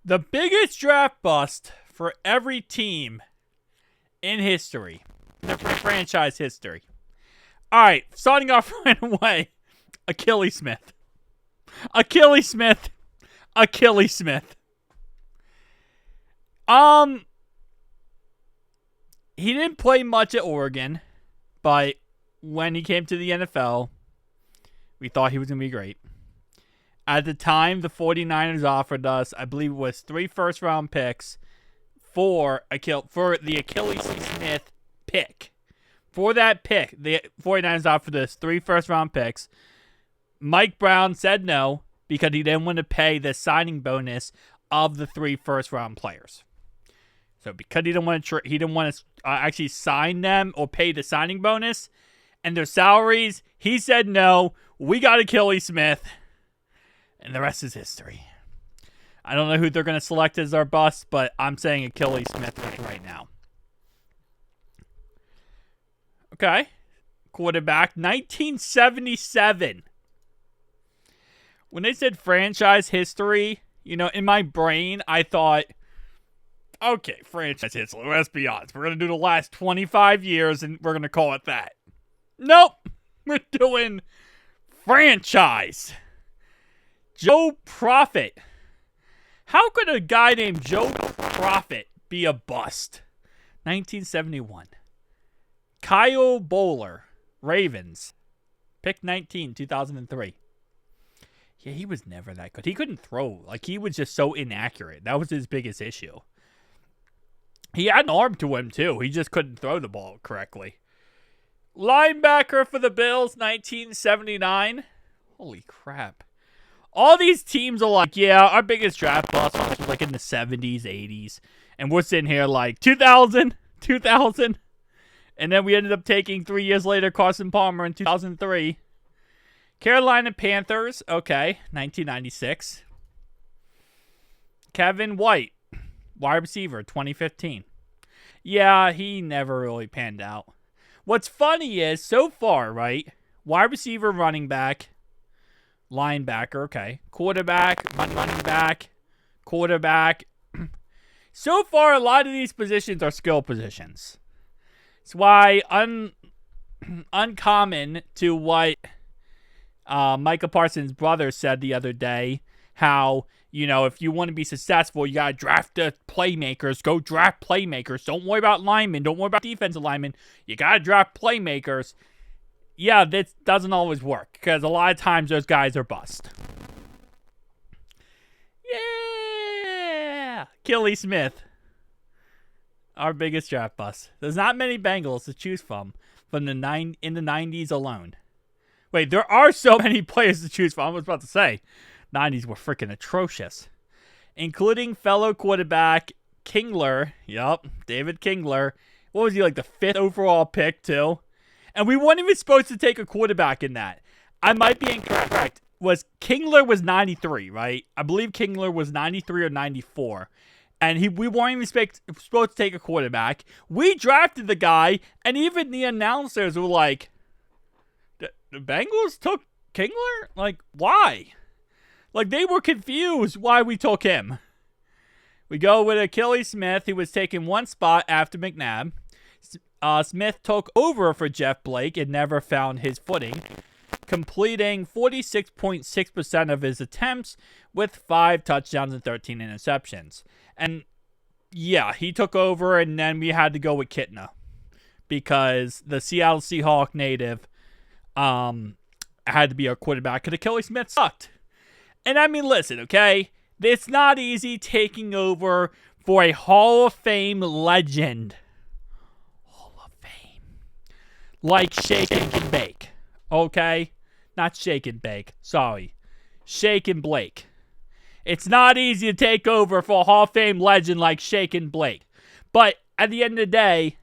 The biggest draft bust for every team in history. In the franchise history. Alright, starting off right away. Achilles Smith. Achilles Smith. Achilles Smith. He didn't play much at Oregon, but when he came to the NFL, we thought he was going to be great. At the time, the 49ers offered us, I believe it was 3 first-round picks for the Achilles Smith pick. For that pick, the 49ers offered us 3 first-round picks. Mike Brown said no because he didn't want to pay the signing bonus of the 3 first-round players. So because he didn't want to actually sign them or pay the signing bonus and their salaries, he said no. We got Achilles Smith. And the rest is history. I don't know who they're going to select as our bust, but I'm saying Achilles Smith right now. Okay. Quarterback, 1977. When they said franchise history, in my brain, I thought, okay, franchise history, let's be honest. We're going to do the last 25 years, and we're going to call it that. Nope. We're doing franchise. Joe Profit. How could a guy named Joe Profit be a bust? 1971. Kyle Bowler, Ravens. Pick 19, 2003. Yeah, he was never that good. He couldn't throw. He was just so inaccurate. That was his biggest issue. He had an arm to him, too. He just couldn't throw the ball correctly. Linebacker for the Bills, 1979. Holy crap. All these teams are like, yeah, our biggest draft bust was in the 70s, 80s. And we're sitting here 2000. And then we ended up taking 3 years later Carson Palmer in 2003. Carolina Panthers, okay, 1996. Kevin White, wide receiver, 2015. Yeah, he never really panned out. What's funny is, so far, right, wide receiver, running back, linebacker, okay. Quarterback, running back, quarterback. So far, a lot of these positions are skill positions. It's why uncommon to what Micah Parsons' brother said the other day, how, if you want to be successful, you got to draft the playmakers. Go draft playmakers. Don't worry about linemen. Don't worry about defensive linemen. You got to draft playmakers. Yeah, this doesn't always work because a lot of times those guys are bust. Yeah! Achilles Smith. Our biggest draft bust. There's not many Bengals to choose from in the 90s alone. Wait, there are so many players to choose from. I was about to say, 90s were freaking atrocious. Including fellow quarterback Kingler. Yup, David Kingler. What was he, the 5th overall pick, too? And we weren't even supposed to take a quarterback in that. I might be incorrect. Kingler was 93, right? I believe Kingler was 93 or 94. And we weren't even supposed to take a quarterback. We drafted the guy, and even the announcers were like, the Bengals took Kingler? Why? They were confused why we took him. We go with Achilles Smith, who was taking one spot after McNabb. Smith took over for Jeff Blake and never found his footing, completing 46.6% of his attempts with 5 touchdowns and 13 interceptions. And yeah, he took over, and then we had to go with Kitna because the Seattle Seahawk native had to be our quarterback because Achilles Smith sucked. And I mean, listen, okay? It's not easy taking over for a Hall of Fame legend. Like Shake and Bake, okay? Not Shake and Bake, sorry. Shake and Blake. It's not easy to take over for a Hall of Fame legend like Shake and Blake. But at the end of the day,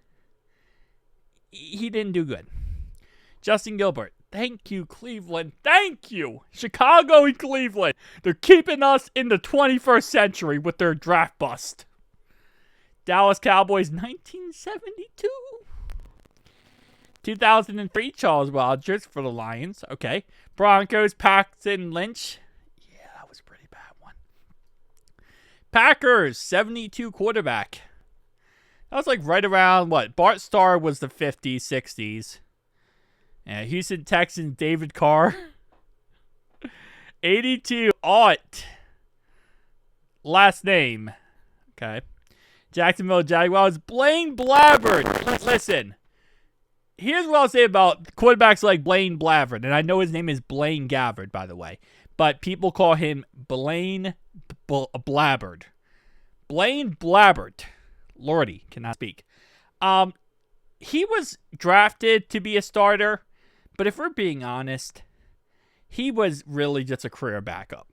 he didn't do good. Justin Gilbert, thank you, Cleveland. Thank you, Chicago and Cleveland. They're keeping us in the 21st century with their draft bust. Dallas Cowboys, 1972. 2003, Charles Rogers for the Lions. Okay. Broncos, Paxton Lynch. Yeah, that was a pretty bad one. Packers, 72 quarterback. That was like right around what? Bart Starr was the 50s, 60s. Yeah, Houston Texans, David Carr. 82, Ott. Last name. Okay. Jacksonville Jaguars, Blaine Blabbert. Listen, here's what I'll say about quarterbacks like Blaine Blabbert. And I know his name is Blaine Gabbert, by the way. But people call him Blaine Blabbert. Blaine Blabbert. Lordy, cannot speak. He was drafted to be a starter. But if we're being honest, he was really just a career backup.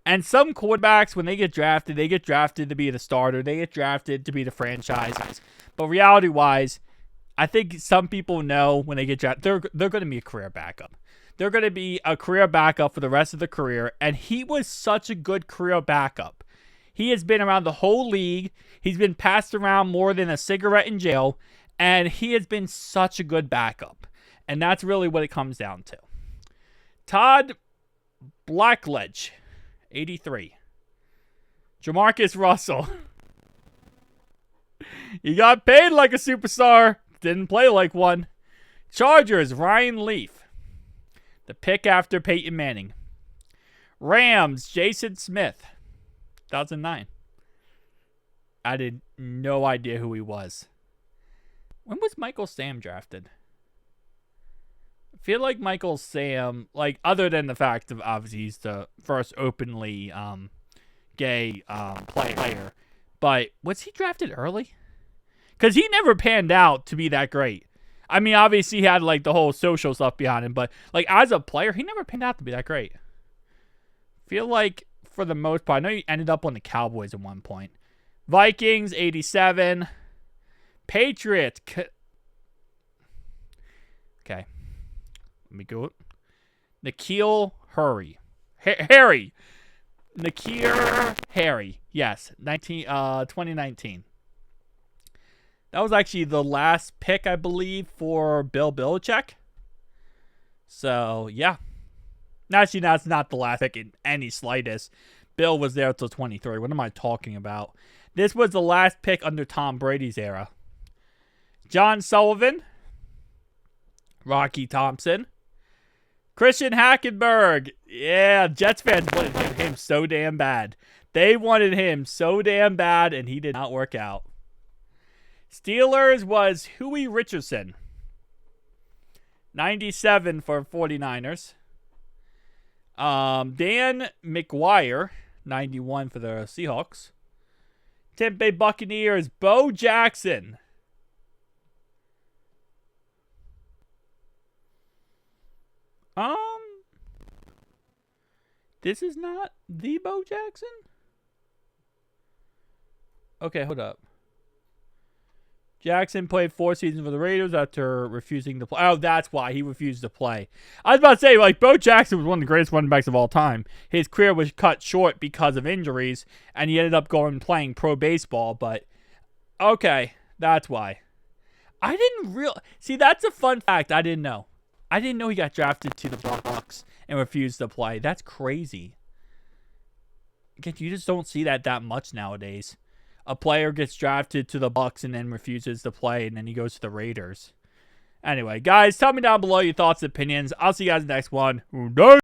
And some quarterbacks, when they get drafted to be the starter. They get drafted to be the franchise. But reality-wise, I think some people know when they get drafted, they're going to be a career backup. They're going to be a career backup for the rest of the career. And he was such a good career backup. He has been around the whole league. He's been passed around more than a cigarette in jail. And he has been such a good backup. And that's really what it comes down to. Todd Blackledge, 83. Jamarcus Russell. He got paid like a superstar. Didn't play like one. Chargers, Ryan Leaf. The pick after Peyton Manning. Rams, Jason Smith. 2009. I had no idea who he was. When was Michael Sam drafted? I feel like Michael Sam, like, other than the fact of obviously he's the first openly gay player, but was he drafted early? Because he never panned out to be that great. I mean, obviously he had like the whole social stuff behind him, but like as a player, he never panned out to be that great. Feel like for the most part, I know he ended up on the Cowboys at one point. Vikings, 87. Patriots. Okay. Let me go. N'Keal Harry. Harry. N'Keal Harry. Yes. 2019. That was actually the last pick, I believe, for Bill Belichick. So, yeah. Actually, that's not the last pick in any slightest. Bill was there until 23. What am I talking about? This was the last pick under Tom Brady's era. John Sullivan. Rocky Thompson. Christian Hackenberg. Yeah, Jets fans wanted him so damn bad. They wanted him so damn bad, and he did not work out. Steelers was Huey Richardson. 97 for 49ers. Dan McGuire. 91 for the Seahawks. Tampa Bay Buccaneers. Bo Jackson. This is not the Bo Jackson? Okay, hold up. Jackson played 4 seasons for the Raiders after refusing to play. Oh, that's why he refused to play. I was about to say, like, Bo Jackson was one of the greatest running backs of all time. His career was cut short because of injuries, and he ended up going and playing pro baseball, but okay, that's why. I didn't see, that's a fun fact I didn't know. I didn't know he got drafted to the Bucs and refused to play. That's crazy. Again, you just don't see that much nowadays. A player gets drafted to the Bucs and then refuses to play, and then he goes to the Raiders. Anyway, guys, tell me down below your thoughts and opinions. I'll see you guys in the next one.